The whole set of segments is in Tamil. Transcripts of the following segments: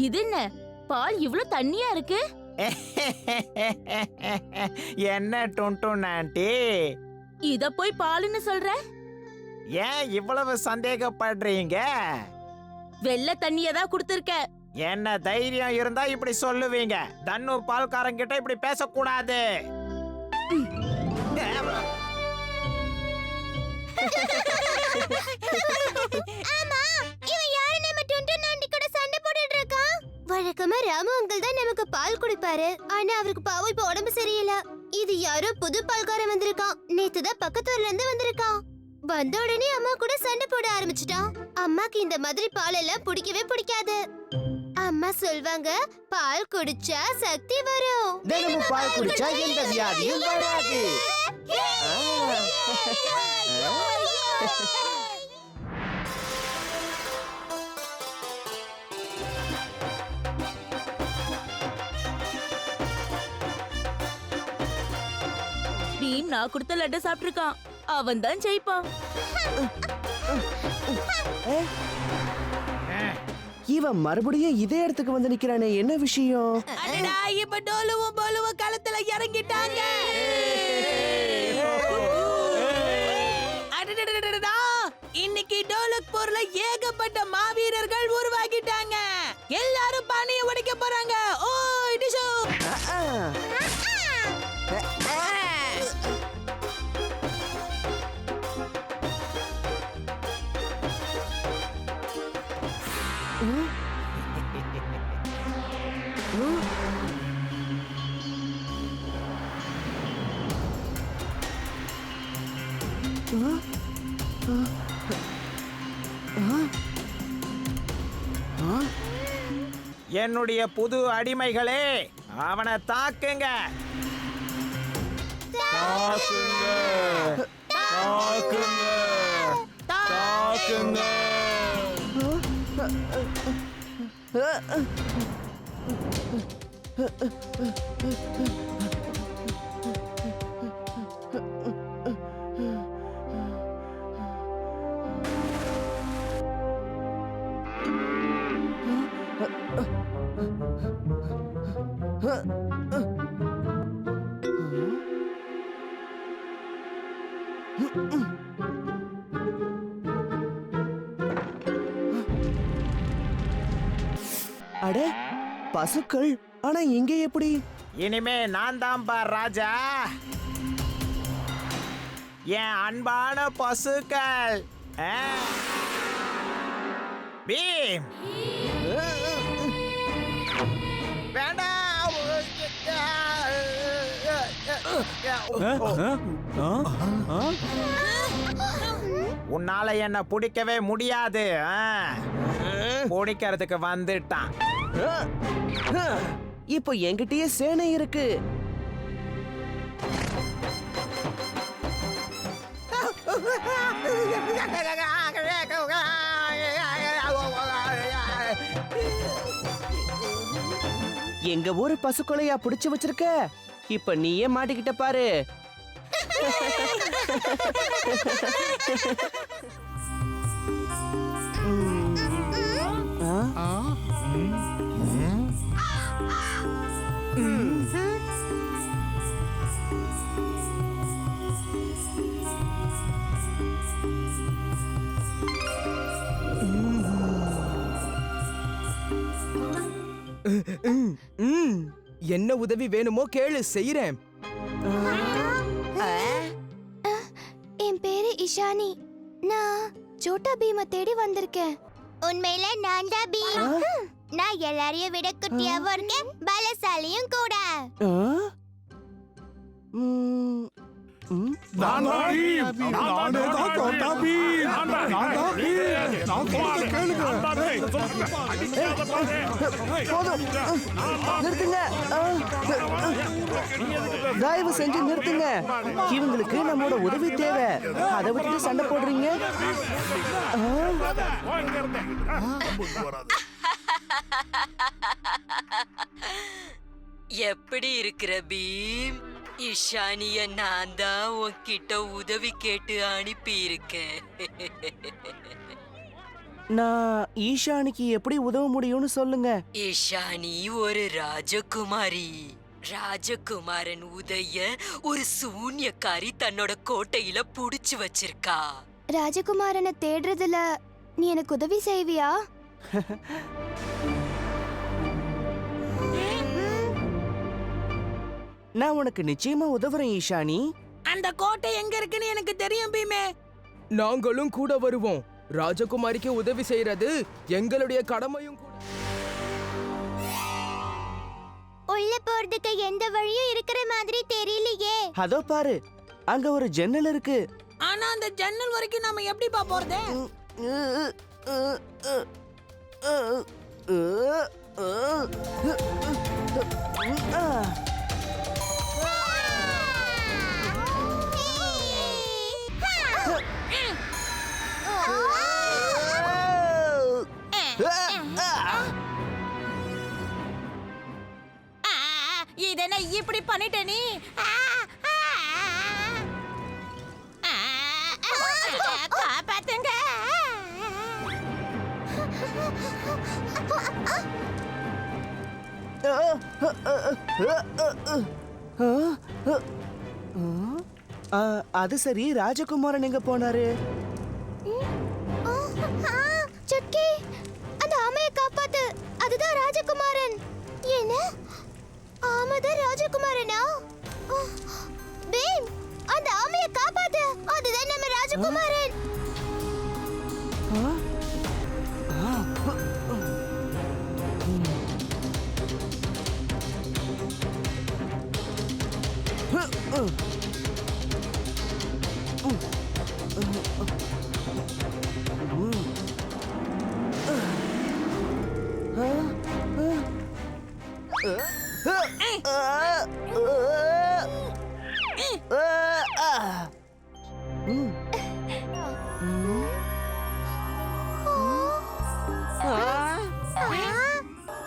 இது என்ன பால் இவ்ளோ தண்ணியா இருக்கு? என்ன டுன்டுன் ஆண்டி, இத போய் பாலுன்னு சொல்ற? ஏன் இவ்வளவு சந்தேகப்படுறீங்க? வெள்ளை தண்ணிய தான் குடுத்திருக்க. என்ன தைரியம் இருந்தா இப்படி சொல்லுவீங்க? தன்னூர் பால்காரங்கிட்ட இப்படி பேசக்கூடாது. ஆமா, இவன் யாரு நம்ம டுன்டுன் ஆண்டி கூட சண்டை போட்டுட்டு இருக்கான்? வழக்கமா ராமு அங்கிள் தான் நமக்கு பால் குடிப்பாரு. ஆனா அவருக்கு பாவம் இப்ப உடம்பு சரியில்லை. இது யாரோ புது பால்காரன் வந்திருக்கான். நேத்து தான் பக்கத்து ஊர்ல இருந்து வந்திருக்கான். வந்த உடனே அம்மா கூட சண்டை போட ஆரம்பிச்சிட்டான். அம்மாக்கு இந்த மாதிரி பால் எல்லாம் பிடிக்கவே பிடிக்காது. அம்மா சொல்வாங்க, பால் குடிச்சா சக்தி வரும். தினமும் பால் குடிச்சா எந்த வியாதியும் வராது. பீம் நான் கொடுத்த லட்டை சாப்பிட்டிருக்கான். அவன் தான் ஜெயிப்பான். இவன் மறுபடியும் இதே இடத்துக்கு வந்து நிக்கிறானே, என்ன விஷயம்? அடடா, இப்ப டோலுவும் போலுவும் களத்துல இறங்கிட்டாங்க. அடடடடடடா, இன்னைக்கு டோலக்பூர்ல ஏகப்பட்ட மாவீரர்கள் உருவாகிட்டாங்க. எல்லாரும் பானையை உடைக்க போறாங்க. ஓ டிஷோ. என்னுடைய புது அடிமைகளே, அவனை தாக்குங்க. தாக்குங்க, தாக்குங்க, தாக்குங்க. அட, பசுக்கள். ஆனா இங்க எப்படி? இனிமே நான் தான் பார் ராஜா. என் அன்பான பசுக்கள். பீம், வேண்டாம். உன்னால என்ன பிடிக்கவே முடியாது. பிடிக்கிறதுக்கு வந்துட்டான். இப்போ என்கிட்டயே சேனை இருக்கு. எங்க ஊரு பசுக்கொலையா புடிச்சு வச்சிருக்க? இப்ப நீயே மாட்டிக்கிட்ட பாரு. என்ன உதவி வேணுமோ கேளு, செய்யறேன். என் பேரு இஷானி. நான் சோட்டா பீமை தேடி வந்திருக்கேன். உண்மையில நான் தான் பீம். நான் எல்லாரையும் விட குட்டியாவும் இருக்கேன், பலசாலியும் கூட. நிறுத்துங்க, தயவு செஞ்சு நிறுத்துங்க. இவங்களுக்கு நம்மளோட உதவி தேவை. அதை விட்டுட்டு சண்டை போடுறீங்க. எப்படி இருக்கிற பீம்? இஷானிய நான் தான் உன்கிட்ட உதவி கேட்டு அனுப்பி இருக்கேன். நான் ஈஷானிக்கு எப்படி உதவ முடியும்னு சொல்லுங்க. ஈஷானி ஒரு ராஜகுமாரி. ராஜகுமாரன் உதய ஒரு சூன்யக்காரி தன்னோட கோட்டையில புடிச்சு வச்சிருக்கா. ராஜகுமாரனை தேடுறதுல நீ எனக்கு உதவி செய்வியா? நான் உனக்கு நிச்சயமா உதவுறேன் ஈஷானி. அந்த கோட்டை எங்க இருக்குன்னு எனக்கு தெரியும் பீமே. நாங்களும் கூட வருவோம். ராஜகுமாரிக்கு உதவி செய்யறது எங்களுடைய கடமையும் கூட. உள்ள போறதுக்கு எந்த வழியும் இருக்கிற மாதிரி தெரியலையே. அதோ பாரு, அங்க ஒரு ஜன்னல் இருக்கு. ஆனா அந்த ஜன்னல் வரைக்கும் நாம எப்படிப்பா போறது? இதென்ன இப்படி பண்ணிட்ட நீ? காப்பாத்துங்க. அது சரி, ராஜகுமாரன் எங்க போனாரு? சுட்கி, அந்த ஆமையை காப்பாத்து. அதுதான் ராஜகுமாரன். என்ன? ஆமாதான் ராஜகுமாரனா? பீம், அந்த ஆமையை காப்பாத்து. அதுதான் நம்ம ராஜகுமாரன்.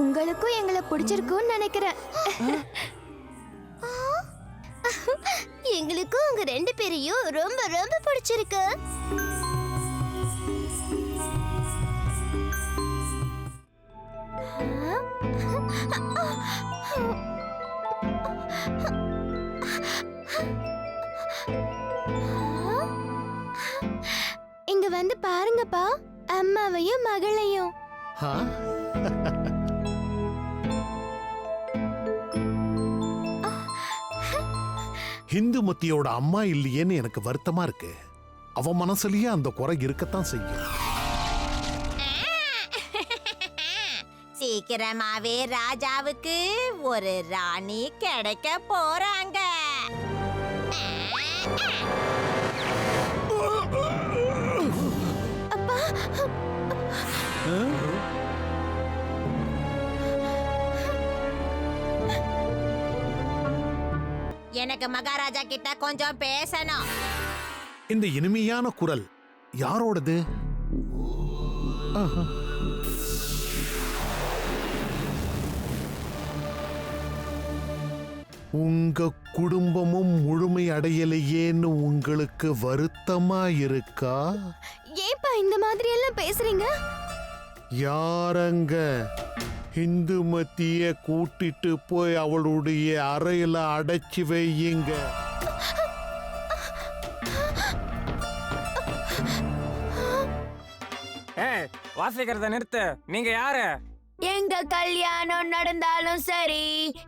உங்களுக்கும் எங்களை பிடிச்சிருக்கும்னு நினைக்கிறேன். எங்களுக்கும் உங்க ரெண்டு பேரையும் ரொம்ப ரொம்ப பிடிச்சிருக்கு. இங்க வந்து பாருங்கப்பா, அம்மாவையும் மகளையும். இந்துமதியோட அம்மா இல்லையேன்னு எனக்கு வருத்தமா இருக்கு. அவ மனசுலயே அந்த குறை இருக்கத்தான் செய்யும். சீக்கிரமாவே ராஜாவுக்கு ஒரு ராணி கிடைக்க போறாங்க. எனக்கு மகாராஜா கிட்ட கொஞ்சம் பேசணும். இந்த இனிமையான குரல் யாரோடது? உங்க குடும்பமும் முழுமை அடையலையேன்னு உங்களுக்கு வருத்தமா இருக்கா? ஏப்பா இந்த மாதிரி எல்லாம் பேசுறீங்க? யாரங்க இந்துமதிய கூட்டிட்டு போய் அவளுடைய அறையில அடைச்சு வையுங்க. வாசிக்கிறத நிறுத்து. நீங்க யாரு? எங்க கல்யாணம் நடந்தாலும் சரி,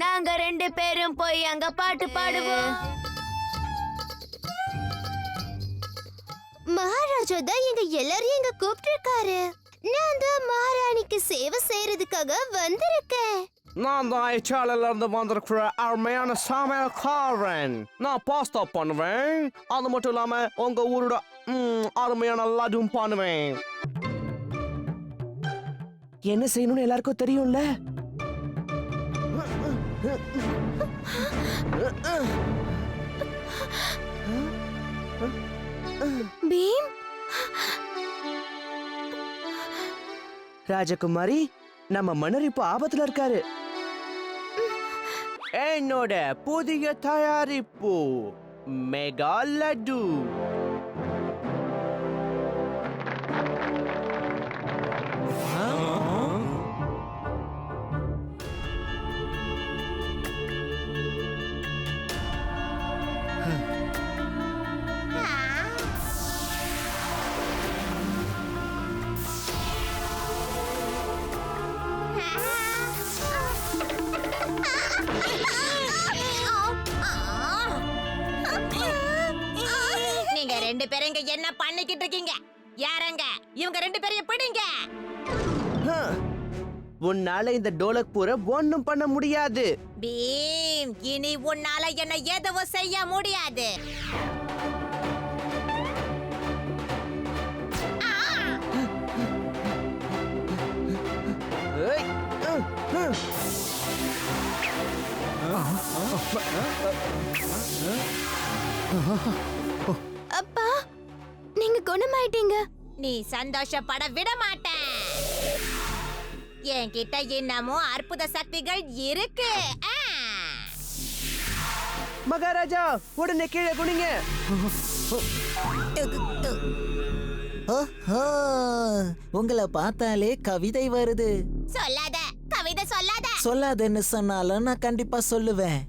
நாங்க ரெண்டு பேரும் போய் அங்க பாட்டு பாடுவோம். மகாராஜா தான் எங்க எல்லாரையும் இங்க கூப்பிட்டிருக்காரு. நான் தான் மகாராணிக்கு சேவை செய்யறதுக்காக வந்திருக்கேன். நான் தான் இச்சாலில இருந்து வந்திருக்கிற அருமையான சமையல்காரன். நான் பாஸ்தா பண்ணுவேன். அது மட்டும் இல்லாம உங்க ஊரோட அருமையான லட்டும் பண்ணுவேன். என்ன செய்யணும்னு எல்லாருக்கும் தெரியும்ல? பீம், ராஜகுமாரி, நம்ம மன்னர் இப்போ ஆபத்துல இருக்காரு. என்னோட புதிய தயாரிப்பு மெகா லட்டு. நீங்க ரெண்டு பேரும் இங்க என்ன பண்ணிக்கிட்டு இருக்கீங்க? யாரங்க இவங்க ரெண்டு பேரையும் பிடிங்க. உன்னால இந்த டோலக்பூரை ஒண்ணும் பண்ண முடியாது. பீம், இனி உன்னால என்ன எதுவும் செய்ய முடியாது. ஏய், அப்பா, நீங்க குணமாயிட்டீங்க. நீ சந்தோஷப்பட விட மாட்டேன். என்கிட்ட இன்னமும் அற்புத சக்திகள் இருக்கு. மகாராஜா உடனே கீழே குனிங்க. உங்களை பார்த்தாலே கவிதை வருது. சொல்லாத, கவிதை சொல்லாத. சொல்லாதேன்னு சொன்னாலும் நான் கண்டிப்பா சொல்லுவேன்.